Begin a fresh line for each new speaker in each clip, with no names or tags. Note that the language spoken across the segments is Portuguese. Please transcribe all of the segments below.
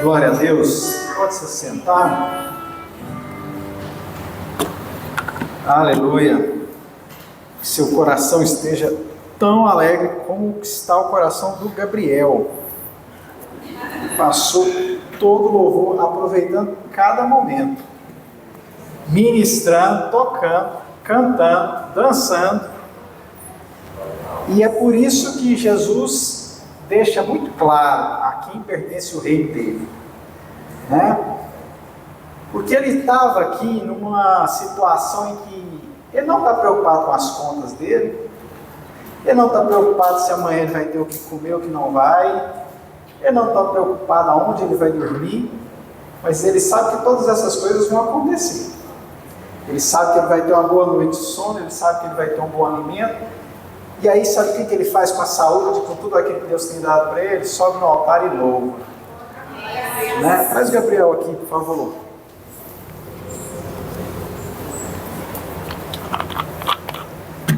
Glória a Deus. Pode se sentar. Aleluia. Que seu coração esteja tão alegre como está o coração do Gabriel. Passou todo o louvor aproveitando cada momento, ministrando, tocando, cantando, dançando. E é por isso que Jesus deixa muito claro a quem pertence o reino dele, né? Porque ele estava aqui numa situação em que ele não está preocupado com as contas dele, ele não está preocupado se amanhã ele vai ter o que comer ou o que não vai, ele não está preocupado aonde ele vai dormir, mas ele sabe que todas essas coisas vão acontecer. Ele sabe que ele vai ter uma boa noite de sono, ele sabe que ele vai ter um bom alimento. E aí sabe o que ele faz com a saúde, com tudo aquilo que Deus tem dado para ele? Sobe no altar e louva, né? Traz o Gabriel aqui, por favor.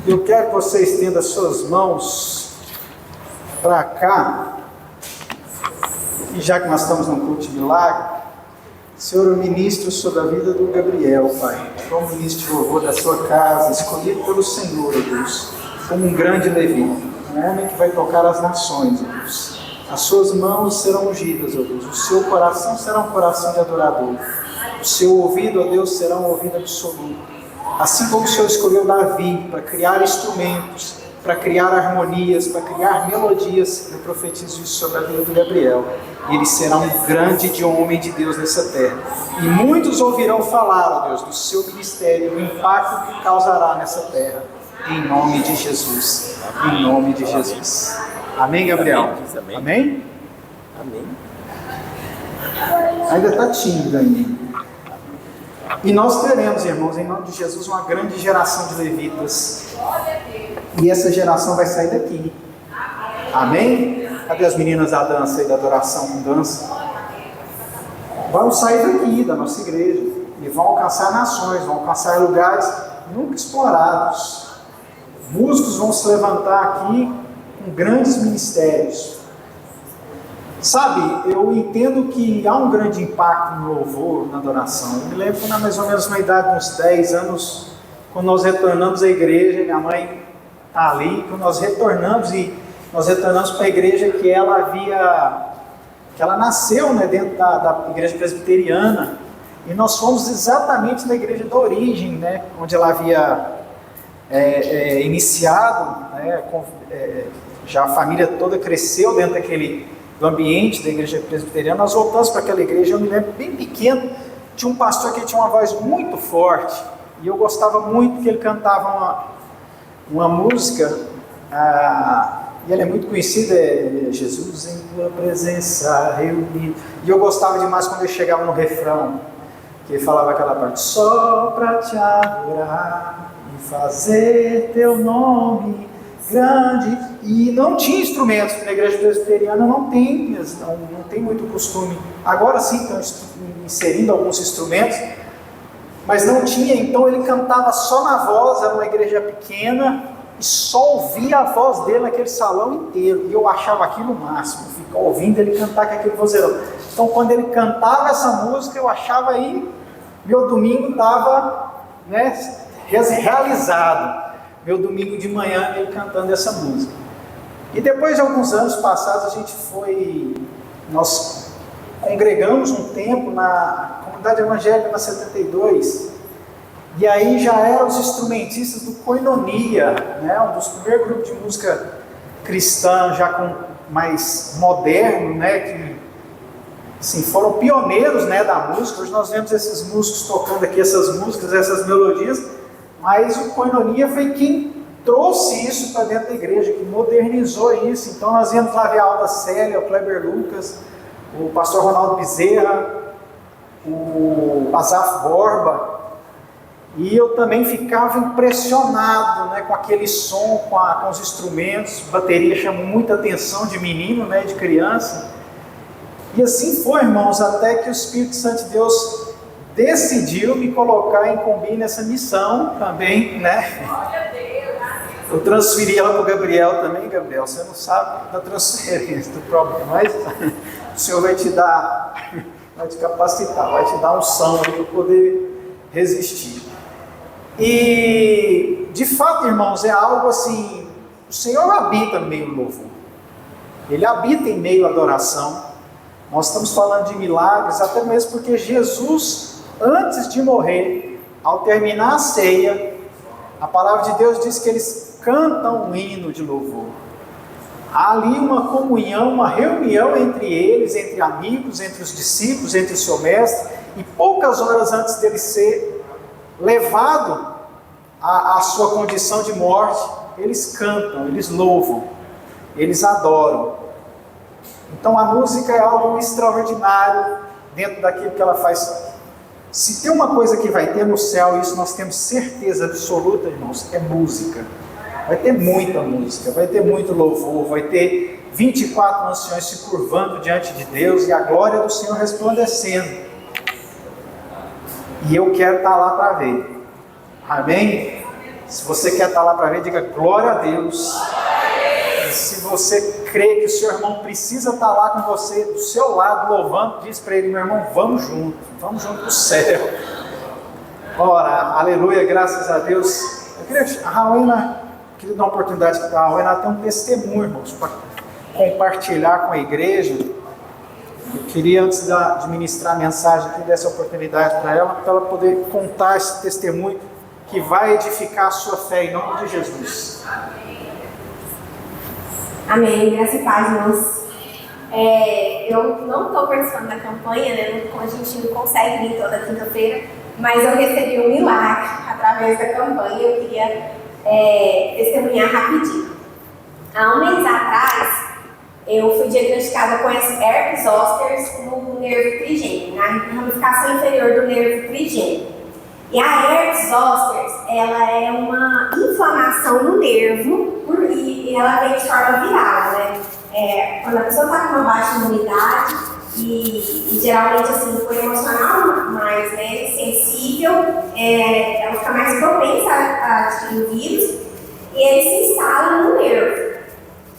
Eu quero que você estenda suas mãos para cá. E já que nós estamos num culto de milagre, Senhor, eu ministro sobre a vida do Gabriel, Pai, como ministro de louvor da sua casa, escolhido pelo Senhor, ó Deus, como um grande levita, um homem que vai tocar as nações, ó Deus. As suas mãos serão ungidas, ó Deus, o seu coração será um coração de adorador, o seu ouvido, ó Deus, será um ouvido absoluto. Assim como o Senhor escolheu Davi para criar instrumentos, para criar harmonias, para criar melodias, eu profetizo isso sobre a vida do Gabriel. Ele será um grande homem de Deus nessa terra. E muitos ouvirão falar, ó Deus, do seu ministério, do impacto que causará nessa terra. Em nome de Jesus. Em nome de Jesus. Amém, Gabriel?
Amém?
Amém?
Amém.
Ainda está tímido ainda. E nós teremos, irmãos, em nome de Jesus, uma grande geração de levitas. E essa geração vai sair daqui. Amém? Cadê as meninas da dança e da adoração com dança? Vão sair daqui, da nossa igreja. E vão alcançar nações, vão alcançar lugares nunca explorados. Músicos vão se levantar aqui com grandes ministérios. Sabe, eu entendo que há um grande impacto no louvor, na adoração. Eu me lembro que mais ou menos na idade de uns 10 anos, quando nós retornamos à igreja, minha mãe está ali, quando nós retornamos para a igreja que ela nasceu, né, dentro da igreja presbiteriana, e nós fomos exatamente na igreja da origem, né, onde ela havia iniciado, né, já a família toda cresceu dentro do ambiente da igreja presbiteriana. Nós voltamos para aquela igreja, eu me lembro bem pequeno, tinha um pastor que tinha uma voz muito forte, e eu gostava muito que ele cantava uma música, e ela é muito conhecida, é Jesus em tua presença reunido, e eu gostava demais quando ele chegava no refrão, que ele falava aquela parte, só para te adorar e fazer teu nome grande. E não tinha instrumentos, na igreja presbiteriana não tem muito costume. Agora sim estão inserindo alguns instrumentos, mas não tinha. Então ele cantava só na voz, era uma igreja pequena, e só ouvia a voz dele naquele salão inteiro, e eu achava aquilo o máximo, ficar ouvindo ele cantar com aquele vozeirão. Então quando ele cantava essa música, eu achava aí, meu domingo estava, né, realizado. Meu domingo de manhã ele cantando essa música. E depois de alguns anos passados, nós congregamos um tempo na comunidade evangélica na 72, e aí já eram os instrumentistas do Koinonia, né, um dos primeiros grupos de música cristã, já mais moderno, né, que assim, foram pioneiros, né, da música. Hoje nós vemos esses músicos tocando aqui essas músicas, essas melodias, mas o Koinonia foi quem trouxe isso para dentro da igreja, que modernizou isso. Então nós íamos lá ver a Alda Célia, o Kleber Lucas, o pastor Ronaldo Bezerra, o Asaf Borba, e eu também ficava impressionado, né, com aquele som, com os instrumentos. Bateria chamou muita atenção de menino, né, de criança. E assim foi, irmãos, até que o Espírito Santo de Deus decidiu me colocar em Combi nessa missão também, né? Eu transferi ela para o Gabriel também. Gabriel, você não sabe da transferência do problema, mas o Senhor vai te dar, vai te capacitar, vai te dar unção para poder resistir. E, de fato, irmãos, é algo assim, o Senhor habita no meio do louvor. Ele habita em meio à adoração. Nós estamos falando de milagres, até mesmo porque Jesus, antes de morrer, ao terminar a ceia, a palavra de Deus diz que eles cantam um hino de louvor. Há ali uma comunhão, uma reunião entre eles, entre amigos, entre os discípulos, entre o seu mestre, e poucas horas antes dele ser levado à sua condição de morte, eles cantam, eles louvam, eles adoram. Então a música é algo extraordinário dentro daquilo que ela faz. Se tem uma coisa que vai ter no céu, isso nós temos certeza absoluta, irmãos, é música. Vai ter muita música, vai ter muito louvor, vai ter 24 anciões se curvando diante de Deus e a glória do Senhor resplandecendo. E eu quero estar lá para ver. Amém? Se você quer estar lá para ver, diga glória a Deus. E se você crê que o seu irmão precisa estar lá com você, do seu lado, louvando, diz para ele: meu irmão, vamos junto para o céu. Ora, aleluia, graças a Deus. Eu queria, a Rauena, queria dar uma oportunidade para a Rauena ter um testemunho, irmãos, para compartilhar com a igreja. Eu queria, antes de ministrar a mensagem aqui, dar essa oportunidade para ela poder contar esse testemunho que vai edificar a sua fé em nome de Jesus.
Amém, graças e paz, irmãos. Eu não estou participando da campanha, né? A gente não consegue vir toda quinta-feira, mas eu recebi um milagre através da campanha. Eu queria testemunhar rapidinho. Há um mês atrás, eu fui diagnosticada com herpes zoster no nervo trigêmeo, na ramificação inferior do nervo trigêmeo. E a herpes zoster, ela é uma inflamação no nervo e ela vem de forma viral, né? Quando a pessoa está com uma baixa imunidade e geralmente assim, foi emocional mais, né, sensível, ela fica mais propensa a adquirir o vírus e ele se instala no nervo,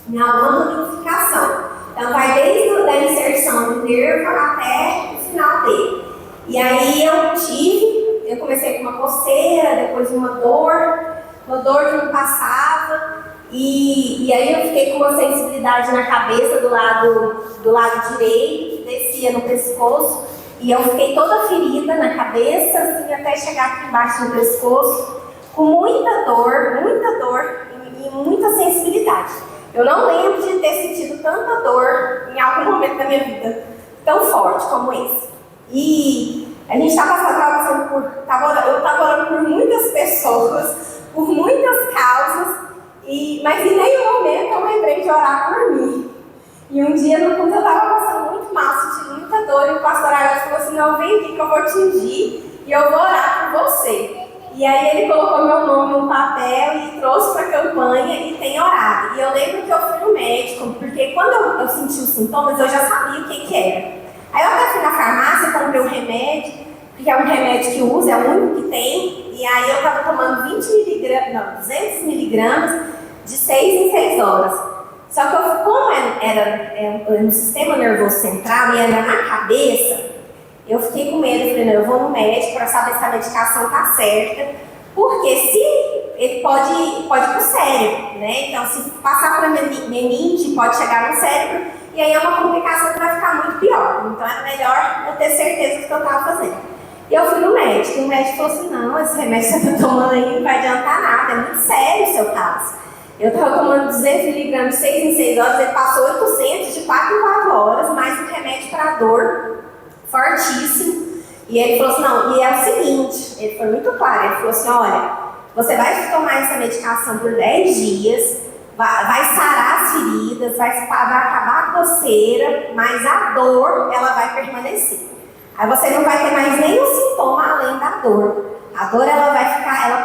em alguma ramificação. Então vai desde a inserção do nervo até o final dele. E aí eu comecei com uma coceira, depois uma dor que não passava, e aí eu fiquei com uma sensibilidade na cabeça do lado direito, que descia no pescoço, e eu fiquei toda ferida na cabeça, assim, até chegar aqui embaixo no pescoço, com muita dor e muita sensibilidade. Eu não lembro de ter sentido tanta dor em algum momento da minha vida, tão forte como esse. E a gente eu estava orando por muitas pessoas, por muitas causas, mas em nenhum momento eu lembrei de orar por mim. E um dia no culto eu estava passando muito mal, sentindo muita dor, e o pastor Arthur falou assim: não, vem aqui que eu vou te ungir e eu vou orar por você. E aí ele colocou meu nome no papel e trouxe para a campanha e tem orado. E eu lembro que eu fui no médico, porque quando eu senti os sintomas eu já sabia o que era. Aí eu até fui na farmácia, comprei um remédio, porque é um remédio que usa, é o único que tem, e aí eu estava tomando 200 miligramas de 6 em 6 horas. Só que como era no sistema nervoso central e era na cabeça, eu fiquei com medo, falei, não, eu vou no médico para saber se a medicação está certa, porque se ele pode ir para o cérebro, né? Então se passar para meningite, pode chegar no cérebro, e aí é uma complicação que vai ficar muito pior. Então era melhor eu ter certeza do que eu estava fazendo. E eu fui no médico, e o médico falou assim: não, esse remédio que você está tomando aí não vai adiantar nada, é muito sério o seu caso. Eu estava tomando 200 miligramas de 6 em 6 horas, ele passou 800 de 4 em 4 horas, mais um remédio para dor fortíssimo. E ele falou assim: não, e é o seguinte, ele foi muito claro, ele falou assim: olha, você vai tomar essa medicação por 10 dias, vai sarar as feridas, vai acabar a coceira, mas a dor, ela vai permanecer. Aí você não vai ter mais nenhum sintoma além da dor. A dor, ela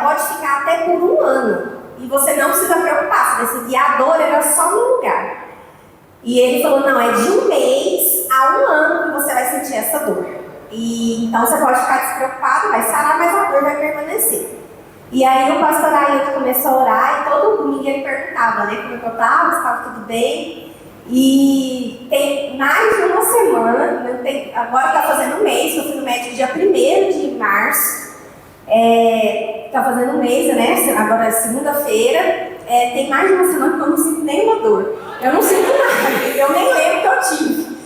pode ficar até por 1 ano. E você não precisa preocupar, você vai seguir a dor, ela só no lugar. E ele falou: não, é de 1 mês a 1 ano que você vai sentir essa dor. E então você pode ficar despreocupado, vai sarar, mas a dor vai permanecer. E aí o pastor Ailton começou a orar e todo domingo ele perguntava, né, como eu estava, se estava tudo bem. E tem mais de uma uma semana, agora está fazendo um mês, eu fui no médico dia 1º de março. Está fazendo um mês, né? Agora é segunda-feira. Tem mais de uma semana que eu não sinto nenhuma dor. Eu não sinto nada, eu nem lembro que eu tive.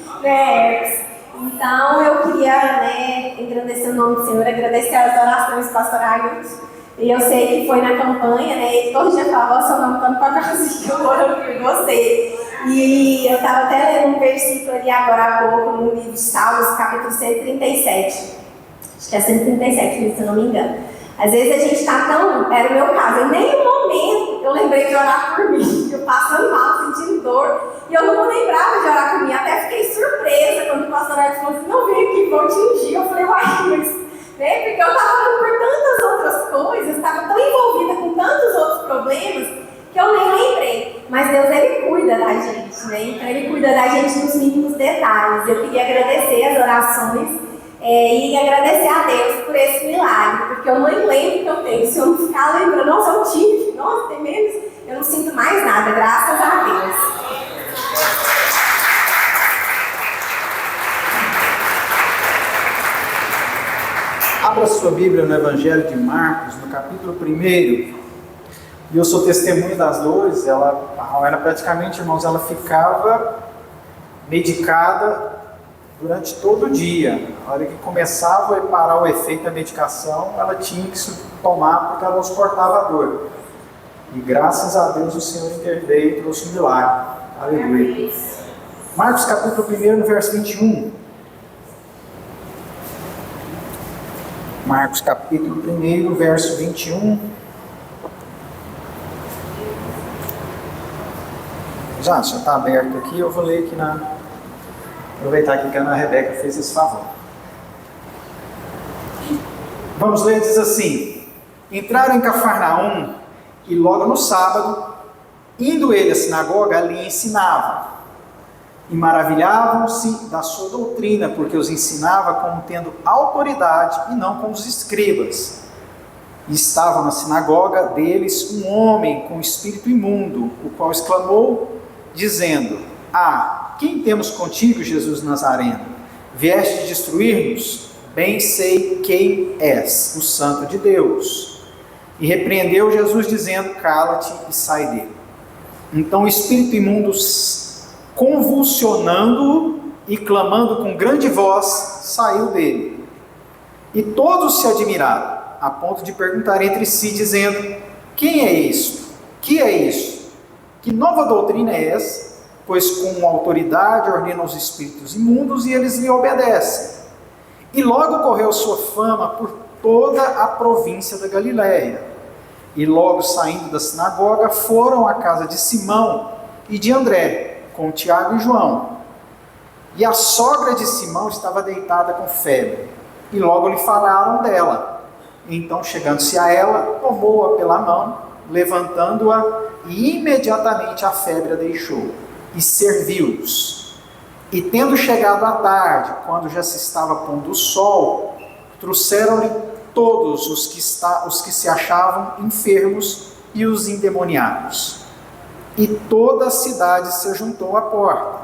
Então eu queria, engrandecer o nome do Senhor, agradecer as orações pastorais. E eu sei que foi na campanha, né? E todo dia falava, seu nome está no pacotinho, eu oro por você. E eu estava até lendo um versículo ali agora há pouco, no livro de Salmos, capítulo 137. Acho que é 137, se eu não me engano. Às vezes a gente está tão... Era o meu caso, em nenhum momento eu lembrei de orar por mim. Eu passando mal, sentindo dor. E eu não lembrava de orar por mim. Até fiquei surpresa quando o pastor Ed falou assim, não, vem aqui, vou te ungir. Eu falei, uai, mas... Porque eu estava orando por tantas outras coisas, estava tão envolvida com tantos outros problemas, que eu nem lembrei. Mas Deus, Ele cuida da gente, né? Então Ele cuida da gente nos mínimos detalhes. Eu queria agradecer as orações e agradecer a Deus por esse milagre, porque eu nem lembro que eu tenho. Se eu não ficar lembrando, nossa, eu tive, nossa, tem menos, eu não sinto mais nada, graças a Deus.
Abra sua Bíblia no Evangelho de Marcos, no capítulo 1. E eu sou testemunho das dores. A Rawana praticamente, irmãos, ela ficava medicada durante todo o dia. A hora que começava a parar o efeito da medicação, ela tinha que se tomar porque ela não suportava a dor. E graças a Deus o Senhor interveio e trouxe um milagre. Aleluia. Marcos capítulo 1, no verso 21. Marcos capítulo 1, verso 21. Já está aberto aqui, eu vou ler aqui aproveitar aqui que a Ana Rebeca fez esse favor. Vamos ler, diz assim: entraram em Cafarnaum e logo no sábado, indo ele à sinagoga, ali ensinava. E maravilhavam-se da sua doutrina, porque os ensinava como tendo autoridade e não como os escribas. E estava na sinagoga deles um homem com espírito imundo, o qual exclamou, dizendo: quem temos contigo, Jesus Nazareno? Vieste destruir-nos? Bem sei quem és, o Santo de Deus. E repreendeu Jesus, dizendo: cala-te e sai dele. Então o espírito imundo, convulsionando-o e clamando com grande voz, saiu dele. E todos se admiraram, a ponto de perguntar entre si, dizendo: quem é isto? Que é isto? Que nova doutrina é essa? Pois com autoridade ordena os espíritos imundos e eles lhe obedecem. E logo correu sua fama por toda a província da Galiléia. E logo saindo da sinagoga, foram à casa de Simão e de André, com Tiago e João. E a sogra de Simão estava deitada com febre, e logo lhe falaram dela. Então, chegando-se a ela, tomou-a pela mão, levantando-a, e imediatamente a febre a deixou, e serviu-os. E tendo chegado à tarde, quando já se estava pondo o sol, trouxeram-lhe todos os que se achavam enfermos e os endemoniados. E toda a cidade se juntou à porta,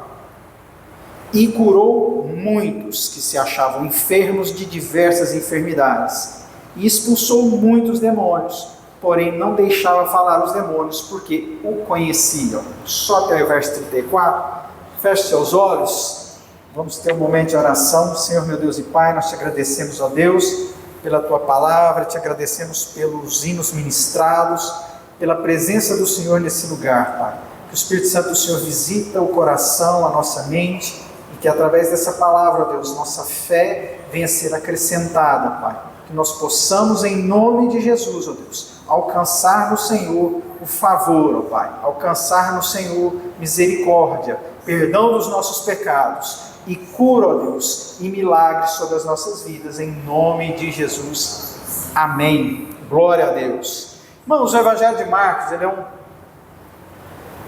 e curou muitos que se achavam enfermos de diversas enfermidades, e expulsou muitos demônios, porém não deixava falar os demônios, porque o conheciam. Só até o verso 34, feche seus olhos, vamos ter um momento de oração. Senhor, meu Deus e Pai, nós te agradecemos, ó Deus, pela Tua palavra, te agradecemos pelos hinos ministrados, pela presença do Senhor nesse lugar, Pai. Que o Espírito Santo do Senhor visita o coração, a nossa mente, e que através dessa palavra, ó Deus, nossa fé venha a ser acrescentada, Pai. Que nós possamos, em nome de Jesus, ó Deus, alcançar no Senhor o favor, ó Pai. Alcançar no Senhor misericórdia, perdão dos nossos pecados e cura, ó Deus, e milagres sobre as nossas vidas, em nome de Jesus. Amém. Glória a Deus. Irmãos, o Evangelho de Marcos, ele é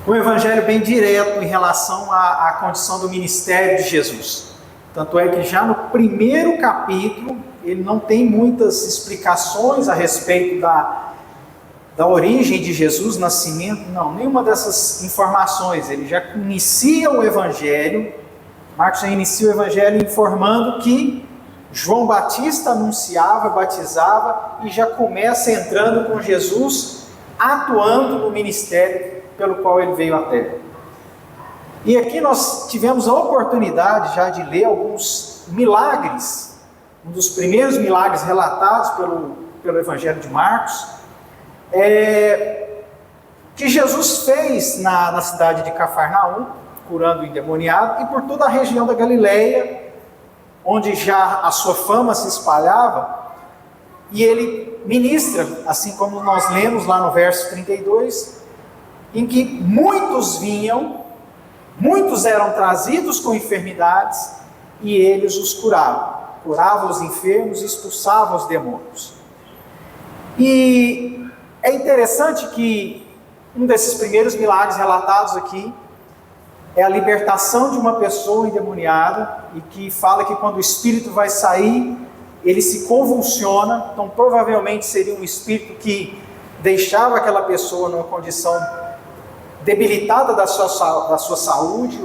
um evangelho bem direto em relação à condição do ministério de Jesus. Tanto é que já no primeiro capítulo, ele não tem muitas explicações a respeito da origem de Jesus, nascimento, não, nenhuma dessas informações. Ele já inicia o evangelho Marcos já inicia o evangelho informando que João Batista anunciava, batizava e já começa entrando com Jesus, atuando no ministério pelo qual ele veio à terra. E aqui nós tivemos a oportunidade já de ler alguns milagres, um dos primeiros milagres relatados pelo evangelho de Marcos, que Jesus fez na cidade de Cafarnaum, curando o endemoniado, e por toda a região da Galileia, onde já a sua fama se espalhava, e ele ministra, assim como nós lemos lá no verso 32, em que muitos vinham, muitos eram trazidos com enfermidades, e eles os curava os enfermos e expulsava os demônios. E é interessante que um desses primeiros milagres relatados aqui é a libertação de uma pessoa endemoniada, e que fala que quando o espírito vai sair, ele se convulsiona. Então provavelmente seria um espírito que deixava aquela pessoa numa condição debilitada da sua saúde,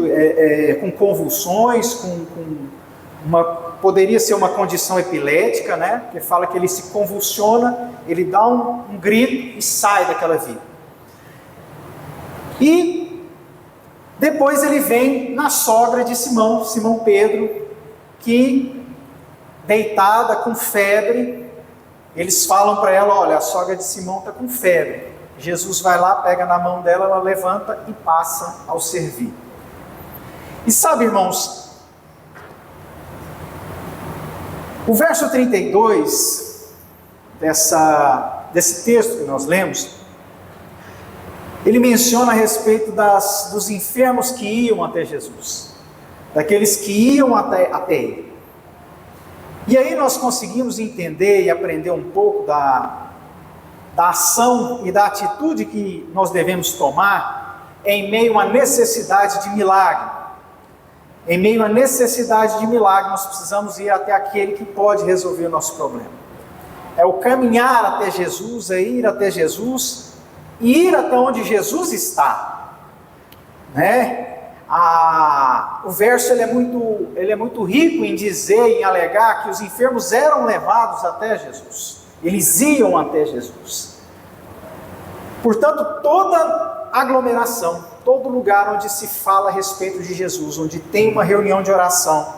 com convulsões, poderia ser uma condição epilética, né? Que fala que ele se convulsiona, ele dá um grito e sai daquela vida. E depois ele vem na sogra de Simão Pedro, que deitada com febre, eles falam para ela: olha, a sogra de Simão está com febre. Jesus vai lá, pega na mão dela, ela levanta e passa ao servir. E sabe, irmãos, o verso 32 desse texto que nós lemos, ele menciona a respeito dos enfermos que iam até Jesus, daqueles que iam até ele. E aí nós conseguimos entender e aprender um pouco da ação e da atitude que nós devemos tomar em meio à necessidade de milagre. Em meio à necessidade de milagre, nós precisamos ir até aquele que pode resolver o nosso problema. É o caminhar até Jesus, é ir até Jesus, e ir até onde Jesus está, né? O verso ele é muito rico em dizer, em alegar que os enfermos eram levados até Jesus, eles iam até Jesus. Portanto, toda aglomeração, todo lugar onde se fala a respeito de Jesus, onde tem uma reunião de oração,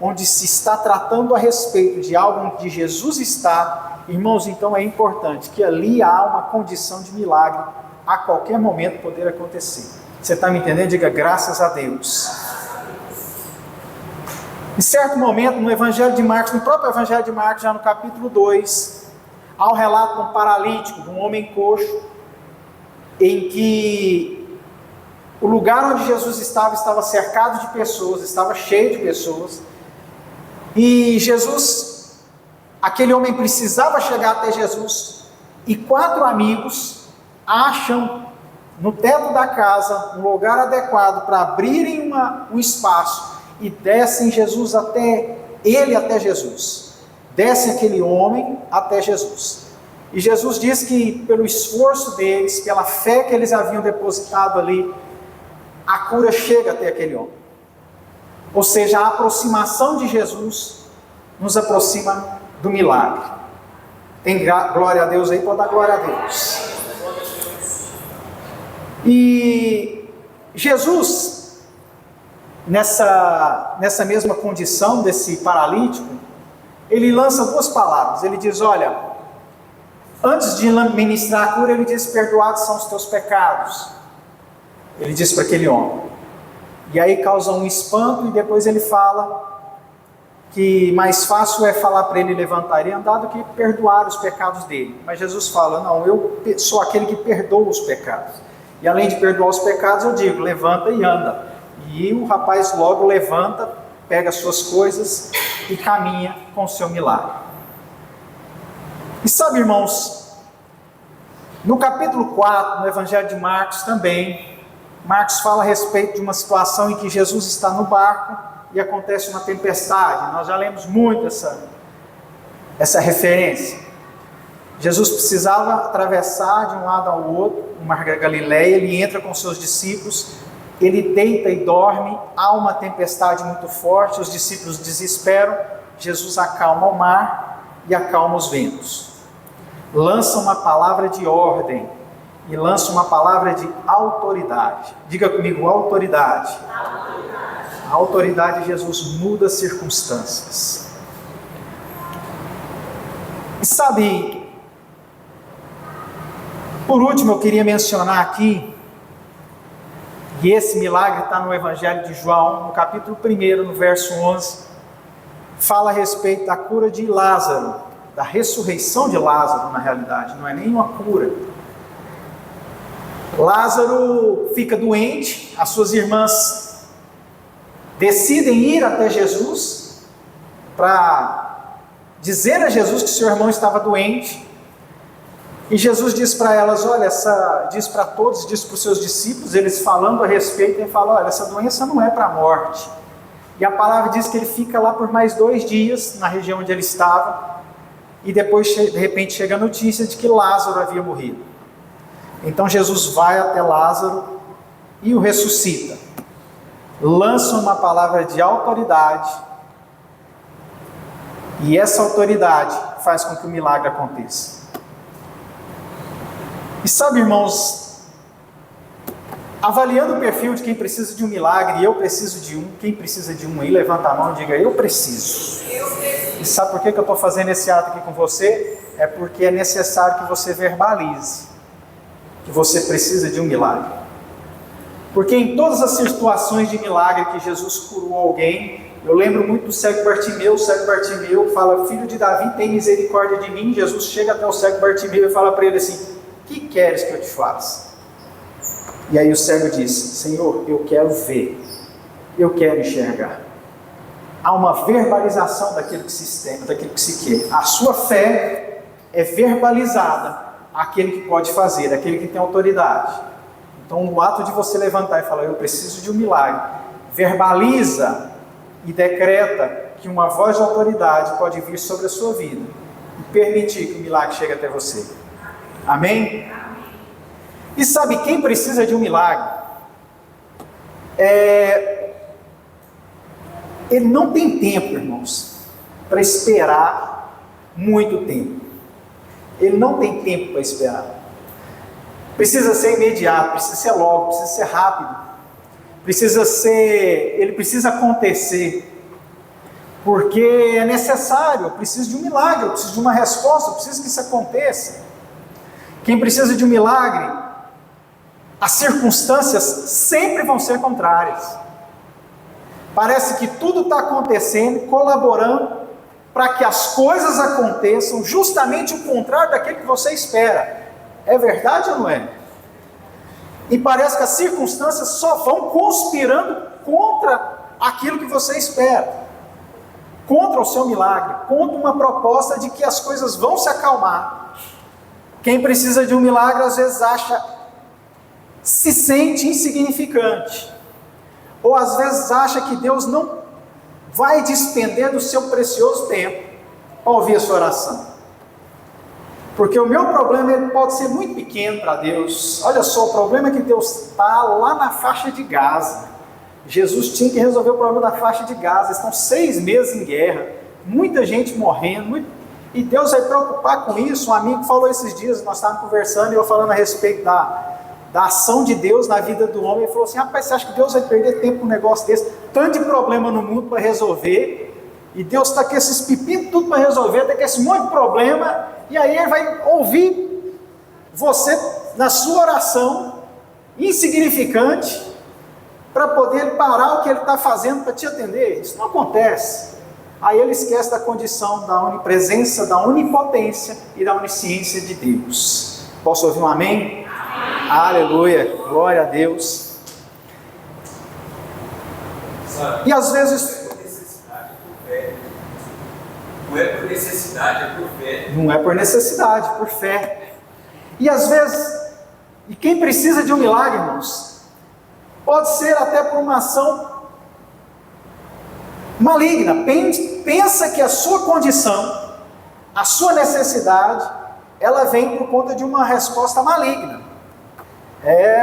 onde se está tratando a respeito de algo onde Jesus está, irmãos, então é importante que ali há uma condição de milagre a qualquer momento poder acontecer. Você está me entendendo? Diga graças a Deus. Em certo momento, no Evangelho de Marcos, no próprio Evangelho de Marcos, já no capítulo 2, há um relato de um paralítico, de um homem coxo, em que o lugar onde Jesus estava cercado de pessoas, estava cheio de pessoas, e Jesus, aquele homem precisava chegar até Jesus, e 4 amigos acham no teto da casa um lugar adequado para abrirem um espaço e descem Jesus até Jesus. Desce aquele homem até Jesus. E Jesus diz que pelo esforço deles, pela fé que eles haviam depositado ali, a cura chega até aquele homem. Ou seja, a aproximação de Jesus nos aproxima do milagre. Tem glória a Deus aí? Pode dar glória a Deus. E Jesus, nessa mesma condição desse paralítico, ele lança 2 palavras. Ele diz: olha, antes de ministrar a cura, ele diz: perdoados são os teus pecados. Ele diz para aquele homem. E aí causa um espanto, e depois ele fala que mais fácil é falar para ele levantar e andar do que perdoar os pecados dele. Mas Jesus fala: não, eu sou aquele que perdoa os pecados. E além de perdoar os pecados, eu digo: levanta e anda. E o rapaz logo levanta, pega as suas coisas e caminha com o seu milagre. E sabe, irmãos, no capítulo 4, no Evangelho de Marcos também, Marcos fala a respeito de uma situação em que Jesus está no barco e acontece uma tempestade. Nós já lemos muito essa referência. Jesus precisava atravessar de um lado ao outro, o mar da Galileia. Ele entra com seus discípulos ele deita e dorme, há uma tempestade muito forte, os discípulos desesperam, Jesus acalma o mar e acalma os ventos. Lança uma palavra de ordem e lança uma palavra de autoridade. Diga comigo, autoridade. A autoridade de Jesus muda as circunstâncias. E sabe, por último eu queria mencionar aqui, e esse milagre está no Evangelho de João, no capítulo 1, no verso 11, fala a respeito da cura de Lázaro, da ressurreição de Lázaro na realidade, não é nem uma cura. Lázaro fica doente, as suas irmãs decidem ir até Jesus para dizer a Jesus que seu irmão estava doente. E Jesus diz para elas, olha, diz para todos, diz para os seus discípulos, eles falando a respeito, ele fala, olha, essa doença não é para a morte. E a palavra diz que ele fica lá por mais 2 dias, na região onde ele estava, e depois, de repente, chega a notícia de que Lázaro havia morrido. Então Jesus vai até Lázaro e o ressuscita. Lança uma palavra de autoridade, e essa autoridade faz com que o milagre aconteça. E sabe, irmãos, avaliando o perfil de quem precisa de um milagre, e eu preciso de um, quem precisa de um aí, levanta a mão e diga, eu preciso. E sabe por que eu estou fazendo esse ato aqui com você? É porque é necessário que você verbalize que você precisa de um milagre. Porque em todas as situações de milagre que Jesus curou alguém, eu lembro muito do cego Bartimeu. O cego Bartimeu fala, filho de Davi, tem misericórdia de mim. Jesus chega até o cego Bartimeu e fala para ele assim, o que queres que eu te faça? E aí o cego diz, Senhor, eu quero ver, eu quero enxergar. Há uma verbalização daquilo que se quer. A sua fé é verbalizada àquele que pode fazer, àquele que tem autoridade. Então o ato de você levantar e falar, eu preciso de um milagre, verbaliza e decreta que uma voz de autoridade pode vir sobre a sua vida e permitir que o milagre chegue até você. Amém? E sabe, quem precisa de um milagre, ele não tem tempo, irmãos, para esperar muito tempo. Ele não tem tempo para esperar. Precisa ser imediato, precisa ser logo, precisa ser rápido. Ele precisa acontecer. Porque é necessário, eu preciso de um milagre, eu preciso de uma resposta, eu preciso que isso aconteça. Quem precisa de um milagre, as circunstâncias sempre vão ser contrárias. Parece que tudo está acontecendo, colaborando para que as coisas aconteçam justamente o contrário daquilo que você espera. É verdade ou não é? E parece que as circunstâncias só vão conspirando contra aquilo que você espera, contra o seu milagre, contra uma proposta de que as coisas vão se acalmar. Quem precisa de um milagre às vezes se sente insignificante, ou às vezes acha que Deus não vai despender do seu precioso tempo para ouvir a sua oração. Porque o meu problema ele pode ser muito pequeno para Deus. Olha só, o problema é que Deus está lá na faixa de Gaza. Jesus tinha que resolver o problema da faixa de Gaza. Estão 6 meses em guerra, muita gente morrendo, e Deus vai preocupar com isso. Um amigo falou esses dias, nós estávamos conversando, e eu falando a respeito da ação de Deus na vida do homem. Ele falou assim, rapaz, você acha que Deus vai perder tempo com um negócio desse? Tanto de problema no mundo para resolver, e Deus está com esses pepinos tudo para resolver, está com esse monte de problema, e aí Ele vai ouvir você na sua oração, insignificante, para poder parar o que Ele está fazendo para te atender. Isso não acontece. Aí Ele esquece da condição da onipresença, da onipotência e da onisciência de Deus. Posso ouvir um amém? Amém. Aleluia, glória a Deus. E às vezes...
Não é por necessidade, é por fé.
Não é por necessidade, por fé. E às vezes, e quem precisa de um milagre, irmãos, pode ser até por uma ação maligna. Pensa que a sua condição, a sua necessidade, ela vem por conta de uma resposta maligna.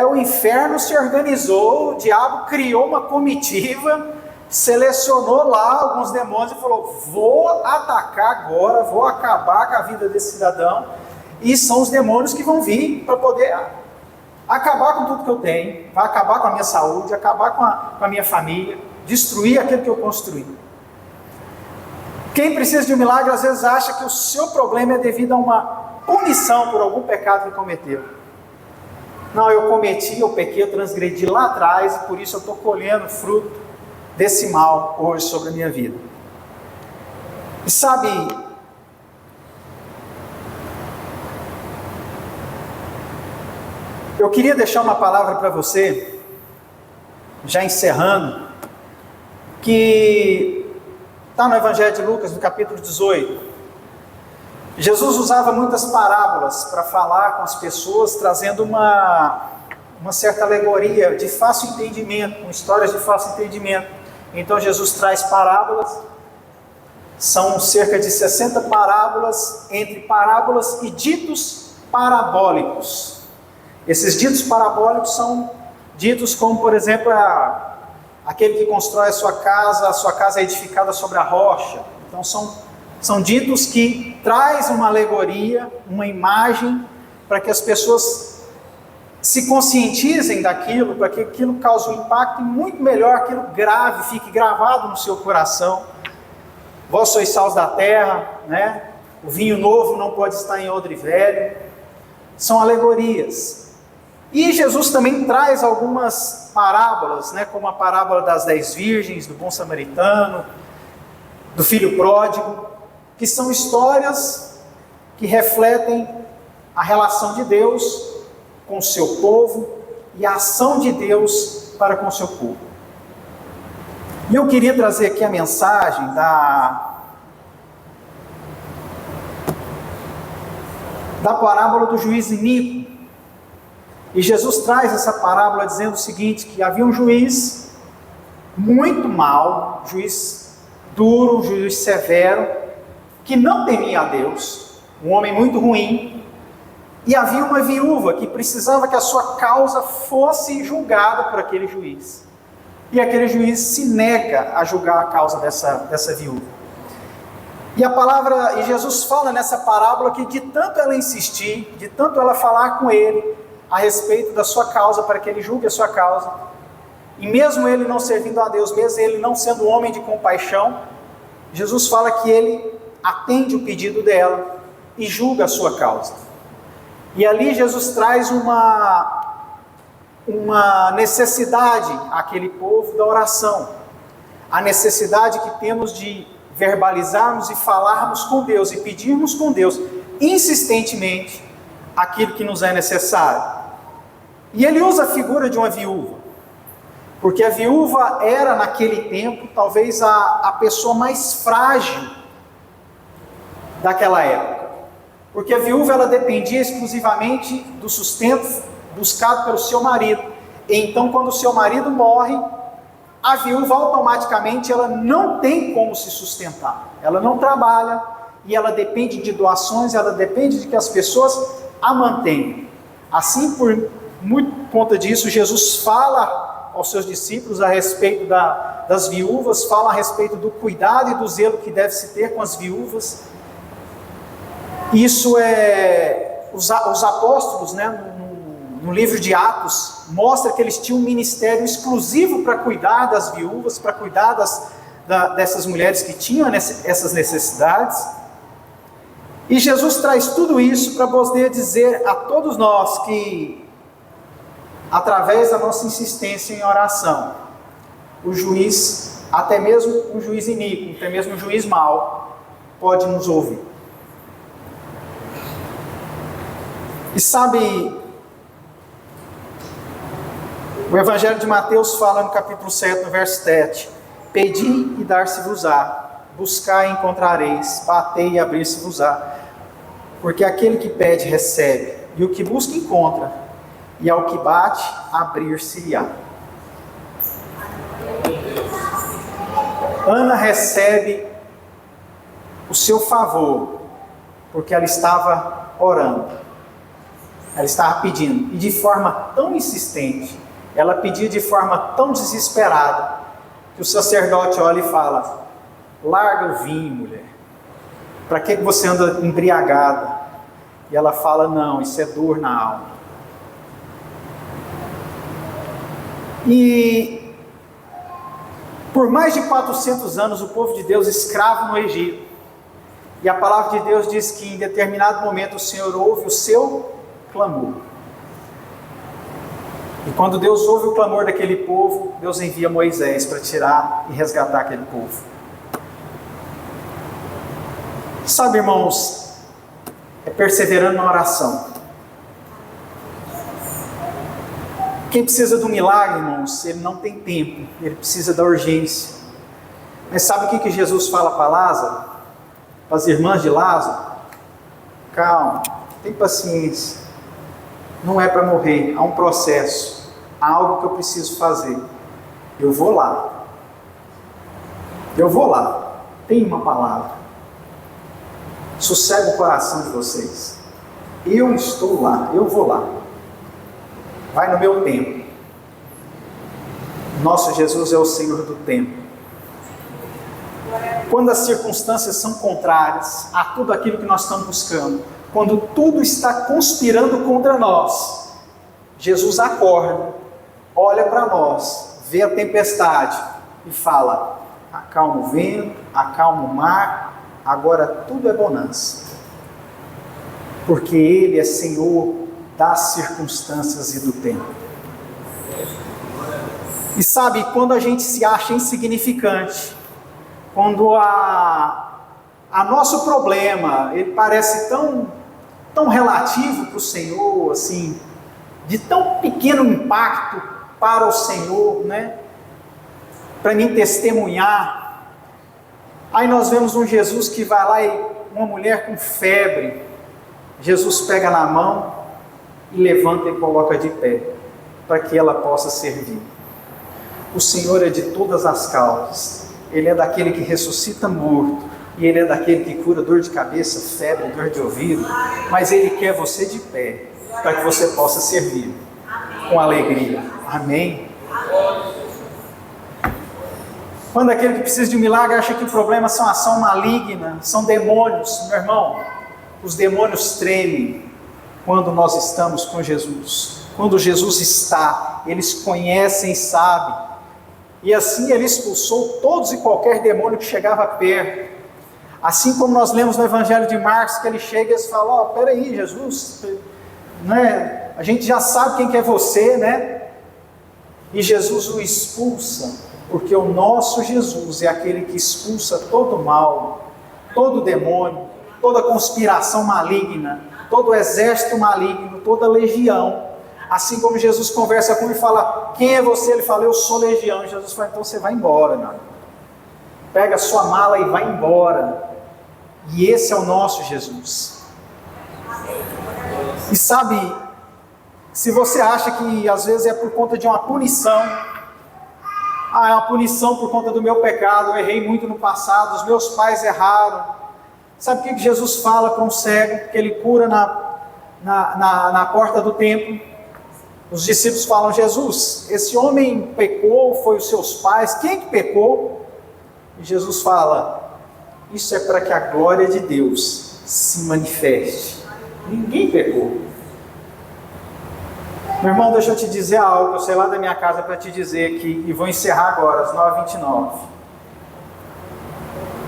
O inferno se organizou, o diabo criou uma comitiva, selecionou lá alguns demônios e falou: vou atacar agora, vou acabar com a vida desse cidadão. E são os demônios que vão vir para poder acabar com tudo que eu tenho, vai acabar com a minha saúde, acabar com a minha família, destruir aquilo que eu construí. Quem precisa de um milagre às vezes acha que o seu problema é devido a uma punição por algum pecado que cometeu. Não, eu pequei, eu transgredi lá atrás, e por isso eu estou colhendo fruto desse mal hoje sobre a minha vida. E sabe, eu queria deixar uma palavra para você, já encerrando, que está no Evangelho de Lucas, no capítulo 18. Jesus usava muitas parábolas para falar com as pessoas, trazendo uma certa alegoria de fácil entendimento, com histórias de fácil entendimento. Então Jesus traz parábolas, são cerca de 60 parábolas, entre parábolas e ditos parabólicos. Esses ditos parabólicos são ditos como, por exemplo, aquele que constrói a sua casa é edificada sobre a rocha. Então são ditos que traz uma alegoria, uma imagem, para que as pessoas se conscientizem daquilo, para que aquilo cause um impacto muito melhor, aquilo grave, fique gravado no seu coração. Vós sois sal da terra, né? O vinho novo não pode estar em odre velho. São alegorias. E Jesus também traz algumas parábolas, né? Como a parábola das 10 virgens, do bom samaritano, do filho pródigo, que são histórias que refletem a relação de Deus com o seu povo e a ação de Deus para com o seu povo. E eu queria trazer aqui a mensagem da parábola do juiz iníquo. E Jesus traz essa parábola dizendo o seguinte, que havia um juiz muito mau, juiz duro, juiz severo, que não temia a Deus, um homem muito ruim, e havia uma viúva que precisava que a sua causa fosse julgada por aquele juiz. E aquele juiz se nega a julgar a causa dessa viúva. E Jesus fala nessa parábola que de tanto ela insistir, de tanto ela falar com ele a respeito da sua causa, para que ele julgue a sua causa, e mesmo ele não servindo a Deus, mesmo ele não sendo um homem de compaixão, Jesus fala que ele atende o pedido dela e julga a sua causa. E ali Jesus traz uma necessidade àquele povo da oração, a necessidade que temos de verbalizarmos e falarmos com Deus e pedirmos com Deus insistentemente aquilo que nos é necessário. E ele usa a figura de uma viúva, porque a viúva era naquele tempo talvez a pessoa mais frágil daquela época, porque a viúva ela dependia exclusivamente do sustento buscado pelo seu marido. E então, quando o seu marido morre, a viúva automaticamente ela não tem como se sustentar, ela não trabalha e ela depende de doações, ela depende de que as pessoas a mantenham. Assim, por muito conta disso, Jesus fala aos seus discípulos a respeito das viúvas, fala a respeito do cuidado e do zelo que deve se ter com as viúvas. Isso os apóstolos, né, no livro de Atos, mostra que eles tinham um ministério exclusivo para cuidar das viúvas, para cuidar dessas mulheres que tinham essas necessidades. E Jesus traz tudo isso para poder dizer a todos nós que, através da nossa insistência em oração, o juiz, até mesmo um juiz iníquo, até mesmo um juiz mau, pode nos ouvir. E sabe, o Evangelho de Mateus fala no capítulo 7, no verso 7, pedi e dar-se-vos-á, buscai e encontrareis, batei e abrir-se-vos-á, porque aquele que pede recebe, e o que busca encontra, e ao que bate, abrir-se-lhe-á. Ana recebe o seu favor, porque ela estava orando. Ela estava pedindo, e de forma tão insistente, ela pedia de forma tão desesperada, que o sacerdote olha e fala: larga o vinho, mulher, para que você anda embriagada? E ela fala: não, isso é dor na alma. E por mais de 400 anos o povo de Deus escravo no Egito, e a palavra de Deus diz que em determinado momento o Senhor ouve o seu clamor. E quando Deus ouve o clamor daquele povo, Deus envia Moisés para tirar e resgatar aquele povo. Sabe, irmãos, é perseverando na oração. Quem precisa do milagre, irmãos, ele não tem tempo, ele precisa da urgência. Mas sabe o que Jesus fala para Lázaro? Para as irmãs de Lázaro? Calma, tem paciência. Não é para morrer, há um processo, há algo que eu preciso fazer. Eu vou lá. Tem uma palavra. Sossega o coração de vocês. Eu estou lá, eu vou lá. Vai no meu tempo. Nosso Jesus é o Senhor do tempo. Quando as circunstâncias são contrárias a tudo aquilo que nós estamos buscando, quando tudo está conspirando contra nós, Jesus acorda, olha para nós, vê a tempestade e fala: acalma o vento, acalma o mar, agora tudo é bonança. Porque Ele é Senhor das circunstâncias e do tempo. E sabe, quando a gente se acha insignificante, quando a nosso problema, ele parece tão relativo para o Senhor, assim, de tão pequeno impacto para o Senhor, né? Para mim testemunhar. Aí nós vemos um Jesus que vai lá e uma mulher com febre, Jesus pega na mão e levanta e coloca de pé, para que ela possa servir. O Senhor é de todas as causas. Ele é daquele que ressuscita morto, e Ele é daquele que cura dor de cabeça, febre, dor de ouvido, mas Ele quer você de pé, para que você possa servir com alegria. Amém? Quando aquele que precisa de um milagre acha que o problema são ação maligna, são demônios, meu irmão, os demônios tremem quando nós estamos com Jesus. Quando Jesus está, eles conhecem e sabem. E assim Ele expulsou todos e qualquer demônio que chegava perto. Assim como nós lemos no Evangelho de Marcos, que ele chega e fala: peraí, Jesus, né? A gente já sabe quem que é você, né? E Jesus o expulsa, porque o nosso Jesus é aquele que expulsa todo mal, todo demônio, toda conspiração maligna, todo exército maligno, toda legião. Assim como Jesus conversa com ele e fala: quem é você? Ele fala: eu sou legião. E Jesus fala: então você vai embora, meu amigo. Pega a sua mala e vai embora. E esse é o nosso Jesus. E sabe, se você acha que às vezes é por conta de uma punição, é uma punição por conta do meu pecado, eu errei muito no passado, os meus pais erraram. Sabe o que Jesus fala para um cego que ele cura na porta do templo? Os discípulos falam: Jesus, esse homem pecou, foi os seus pais, quem é que pecou? E Jesus fala: isso é para que a glória de Deus se manifeste. Ninguém pecou. Meu irmão, deixa eu te dizer algo, eu saí lá da minha casa para te dizer que, e vou encerrar agora, às 9h29.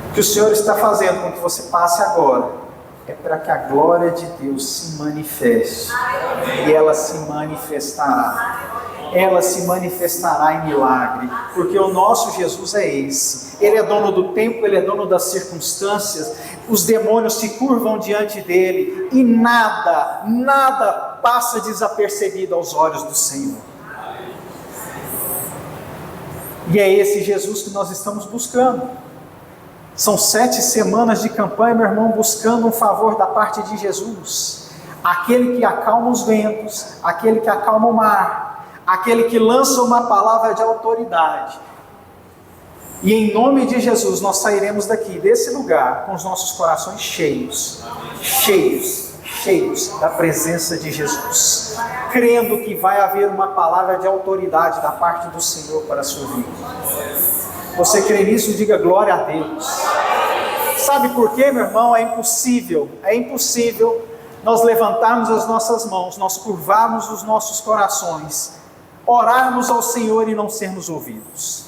O que o Senhor está fazendo com que você passe agora é para que a glória de Deus se manifeste. E ela se manifestará. Ela se manifestará em milagre, porque o nosso Jesus é esse. Ele é dono do tempo, Ele é dono das circunstâncias. Os demônios se curvam diante dEle e nada passa desapercebido aos olhos do Senhor. E é esse Jesus que nós estamos buscando. São 7 semanas de campanha, meu irmão, buscando um favor da parte de Jesus. Aquele que acalma os ventos, aquele que acalma o mar, aquele que lança uma palavra de autoridade. E em nome de Jesus nós sairemos daqui, desse lugar, com os nossos corações cheios, cheios, cheios da presença de Jesus, crendo que vai haver uma palavra de autoridade da parte do Senhor para a sua vida. Você crê nisso? Diga glória a Deus. Sabe por quê, meu irmão? É impossível nós levantarmos as nossas mãos, nós curvarmos os nossos corações, orarmos ao Senhor e não sermos ouvidos.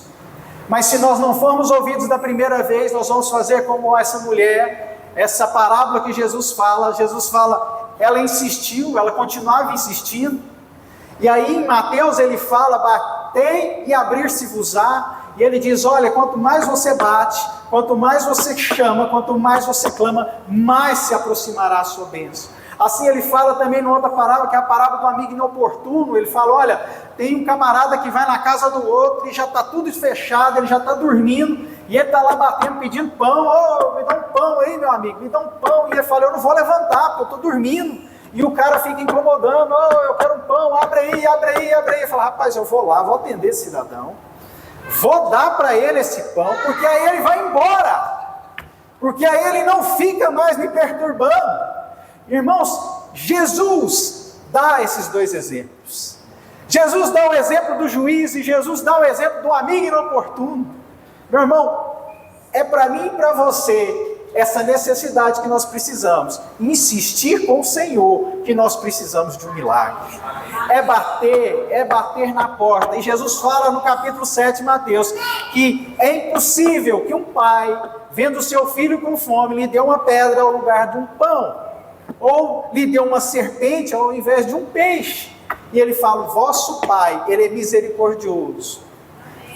Mas se nós não formos ouvidos da primeira vez, nós vamos fazer como essa mulher, essa parábola que Jesus fala, ela insistiu, ela continuava insistindo, e aí em Mateus ele fala, batei e abrir-se-vos-á, e ele diz, olha, quanto mais você bate, quanto mais você chama, quanto mais você clama, mais se aproximará a sua bênção. Assim ele fala também numa outra parábola, que é a parábola do amigo inoportuno. Ele fala, olha, tem um camarada que vai na casa do outro e já está tudo fechado, ele já está dormindo, e ele está lá batendo, pedindo pão. Me dá um pão aí, meu amigo, me dá um pão. E ele fala, eu não vou levantar, porque eu estou dormindo. E o cara fica incomodando, eu quero um pão, abre aí. Ele fala, rapaz, eu vou lá, vou atender esse cidadão, vou dar para ele esse pão, porque aí ele vai embora, porque aí ele não fica mais me perturbando. Irmãos, Jesus dá esses dois exemplos. Jesus dá o exemplo do juiz e Jesus dá o exemplo do amigo inoportuno. Meu irmão, é para mim e para você essa necessidade que nós precisamos, insistir com o Senhor que nós precisamos de um milagre. É bater na porta. E Jesus fala no capítulo 7 de Mateus que é impossível que um pai, vendo seu filho com fome, lhe dê uma pedra ao lugar de um pão, ou lhe dê uma serpente ao invés de um peixe. E ele fala, o vosso Pai, Ele é misericordioso,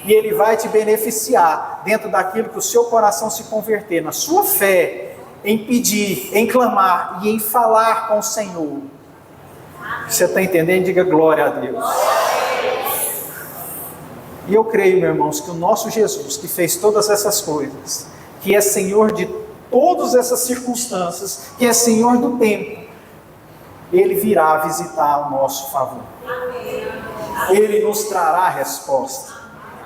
e Ele vai te beneficiar dentro daquilo que o seu coração se converter, na sua fé, em pedir, em clamar e em falar com o Senhor. Você está entendendo? Diga glória a Deus. E eu creio, meus irmãos, que o nosso Jesus, que fez todas essas coisas, que é Senhor de todas essas circunstâncias, que é Senhor do tempo, Ele virá visitar o nosso favor. Ele nos trará a resposta.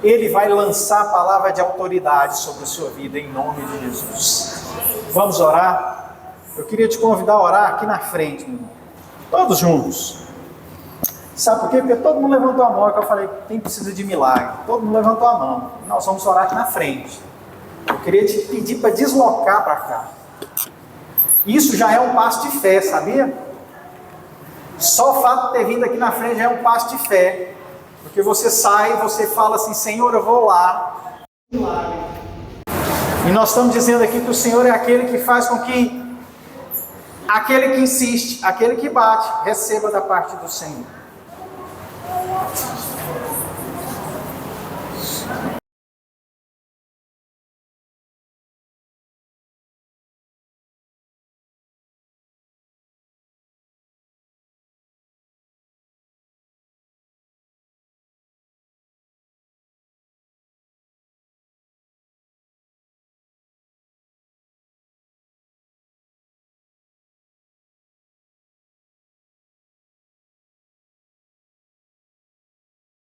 Ele vai lançar a palavra de autoridade sobre a sua vida, em nome de Jesus. Vamos orar? Eu queria te convidar a orar aqui na frente, meu irmão. Todos juntos. Sabe por quê? Porque todo mundo levantou a mão, que eu falei, quem precisa de milagre? Todo mundo levantou a mão. E nós vamos orar aqui na frente. Eu queria te pedir para deslocar para cá. Isso já é um passo de fé, sabia? Só o fato de ter vindo aqui na frente já é um passo de fé. Porque você sai, você fala assim, Senhor, eu vou lá. E nós estamos dizendo aqui que o Senhor é aquele que faz com que aquele que insiste, aquele que bate, receba da parte do Senhor.